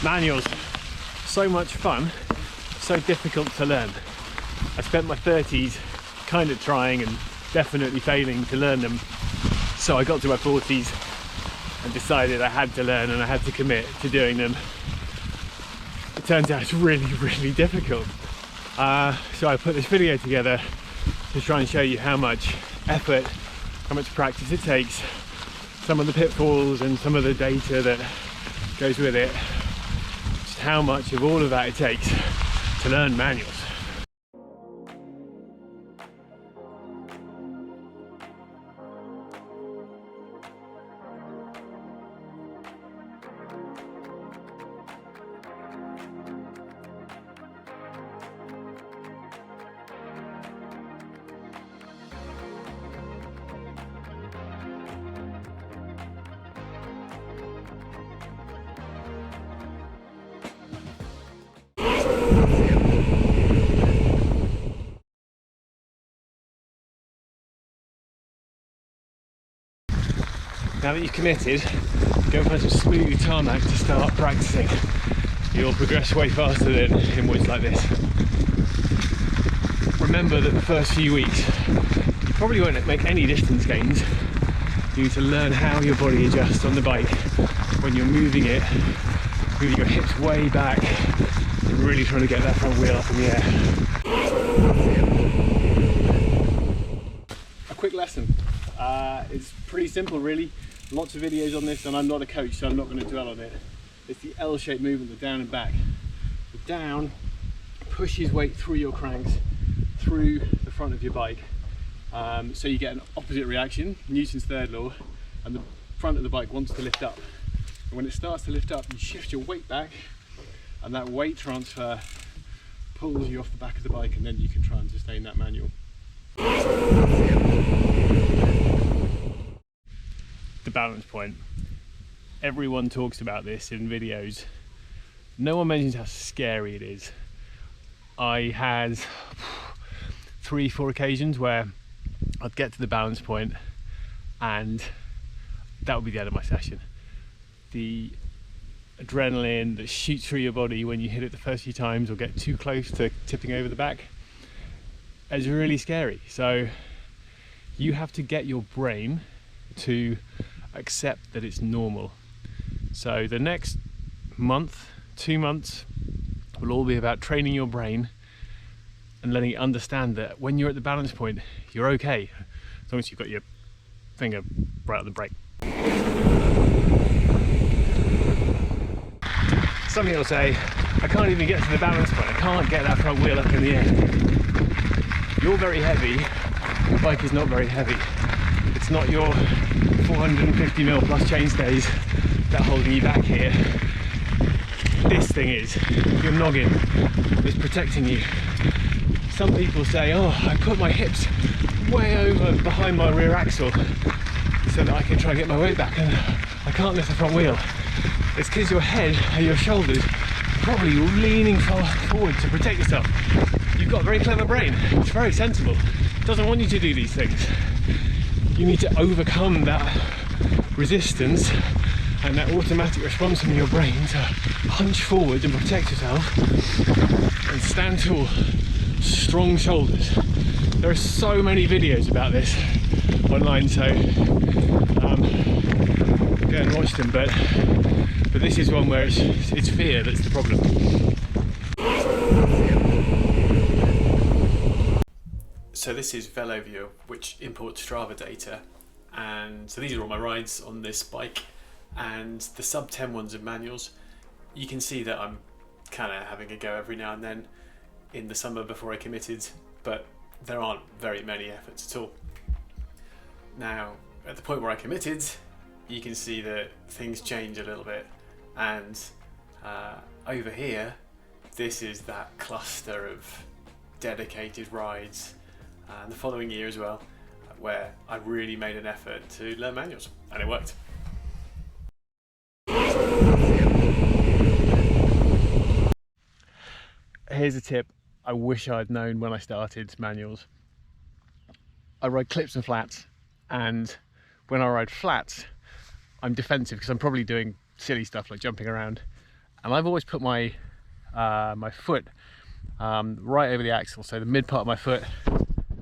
Manuals, so much fun, so difficult to learn. I spent my 30s kind of trying and definitely failing to learn them. So I got to my 40s and decided I had to learn and I had to commit to doing them. It turns out it's really, really difficult. So I put this video together to try and show you how much effort, how much practice it takes, some of the pitfalls and some of the data that goes with it, just how much of all of that it takes to learn manuals. Now that you've committed, go and find some smooth tarmac to start practicing. You'll progress way faster than in woods like this. Remember that the first few weeks, you probably won't make any distance gains. You need to learn how your body adjusts on the bike when you're moving it, moving your hips way back, and really trying to get that front wheel up in the air. A quick lesson. It's pretty simple really. Lots of videos on this and I'm not a coach so I'm not going to dwell on it. It's the L-shaped movement, the down and back. The down pushes weight through your cranks, through the front of your bike. So you get an opposite reaction, Newton's third law, and the front of the bike wants to lift up. And when it starts to lift up, you shift your weight back and that weight transfer pulls you off the back of the bike and then you can try and sustain that manual. The balance point. Everyone talks about this in videos. No one mentions how scary it is. I had 3-4 occasions where I'd get to the balance point and that would be the end of my session. The adrenaline that shoots through your body when you hit it the first few times or get too close to tipping over the back is really scary. So you have to get your brain to accept that it's normal. So the next month, 2 months will all be about training your brain and letting it understand that when you're at the balance point, you're okay, as long as you've got your finger right on the brake. Some people say, I can't even get to the balance point, I can't get that front wheel up in the air. You're very heavy, the bike is not very heavy. It's not your 450mm plus chainstays that are holding you back here. This thing is, your noggin is protecting you. Some people say, oh, I put my hips way over behind my rear axle so that I can try and get my weight back and I can't lift the front wheel. It's because your head and your shoulders are probably leaning far forward to protect yourself. You've got a very clever brain, it's very sensible. It doesn't want you to do these things. You need to overcome that resistance and that automatic response from your brain to hunch forward and protect yourself and stand tall, strong shoulders. There are so many videos about this online, so go and watch them, but this is one where it's fear that's the problem. So this is VeloViewer, which imports Strava data, and so these are all my rides on this bike, and the sub 10 ones are manuals. You can see that I'm kind of having a go every now and then in the summer before I committed, but there aren't very many efforts at all. Now, at the point where I committed, you can see that things change a little bit, and over here, this is that cluster of dedicated rides. And the following year as well, where I really made an effort to learn manuals, and it worked. Here's a tip I wish I'd known when I started manuals. I ride clips and flats, and when I ride flats, I'm defensive because I'm probably doing silly stuff like jumping around, And I've always put my my foot right over the axle, so the mid part of my foot,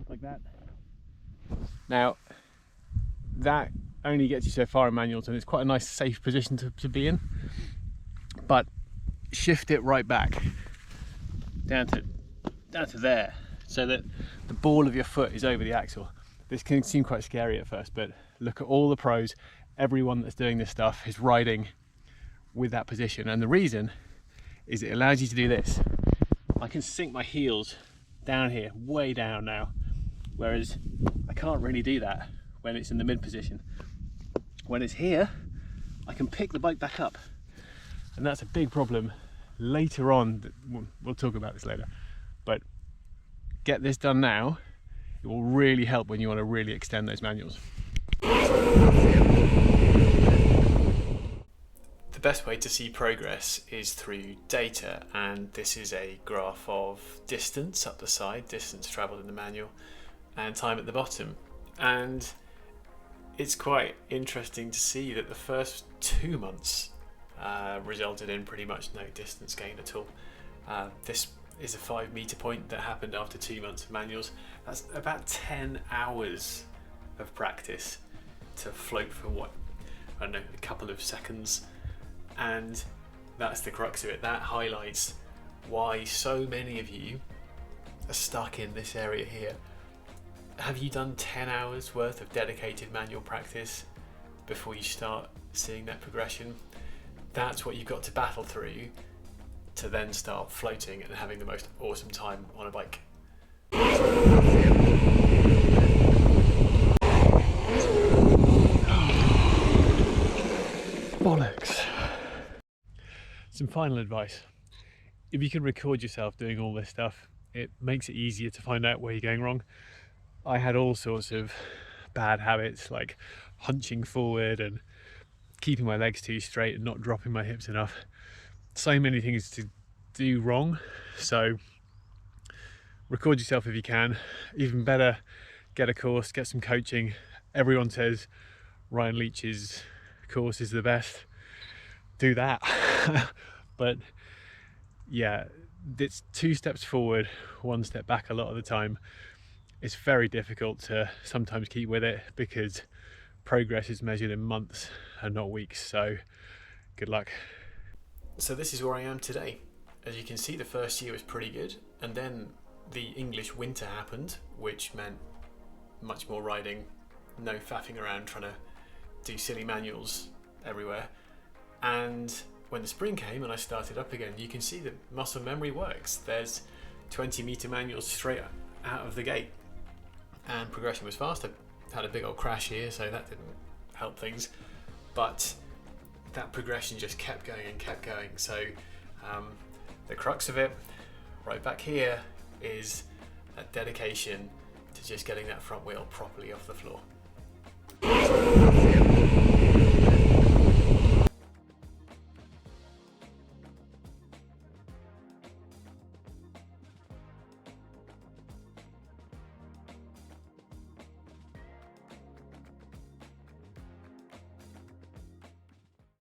like that. Now, that only gets you so far in manuals, and it's quite a nice safe position to be in, but shift it right back down to there, so that the ball of your foot is over the axle. This can seem quite scary at first, but look at all the pros. Everyone that's doing this stuff is riding with that position, and the reason is it allows you to do this. I can sink my heels down here, way down now, whereas I can't really do that when it's in the mid position. When it's here, I can pick the bike back up, and that's a big problem later on. We'll talk about this later, but get this done now. It will really help when you want to really extend those manuals. The best way to see progress is through data, and this is a graph of distance up the side, distance travelled in the manual, and time at the bottom. And it's quite interesting to see that the first 2 months resulted in pretty much no distance gain at all. This is a 5 meter point that happened after 2 months of manuals. That's about 10 hours of practice to float for what, I don't know, a couple of seconds. And that's the crux of it. That highlights why so many of you are stuck in this area here. Have you done 10 hours worth of dedicated manual practice before you start seeing that progression? That's what you've got to battle through to then start floating and having the most awesome time on a bike. Bollocks. Some final advice. If you can record yourself doing all this stuff, it makes it easier to find out where you're going wrong. I had all sorts of bad habits, like hunching forward and keeping my legs too straight and not dropping my hips enough. So many things to do wrong. So record yourself if you can. Even better, get a course, get some coaching. Everyone says Ryan Leach's course is the best. Do that. But yeah, it's 2 steps forward, 1 step back a lot of the time. It's very difficult to sometimes keep with it because progress is measured in months and not weeks. So good luck. So this is where I am today. As you can see, the first year was pretty good, and then the English winter happened, which meant much more riding, no faffing around trying to do silly manuals everywhere. And when the spring came and I started up again, you can see that muscle memory works. There's 20 meter manuals straight out of the gate, and progression was fast. I had a big old crash here, so that didn't help things, but that progression just kept going and kept going. So the crux of it right back here is that dedication to just getting that front wheel properly off the floor.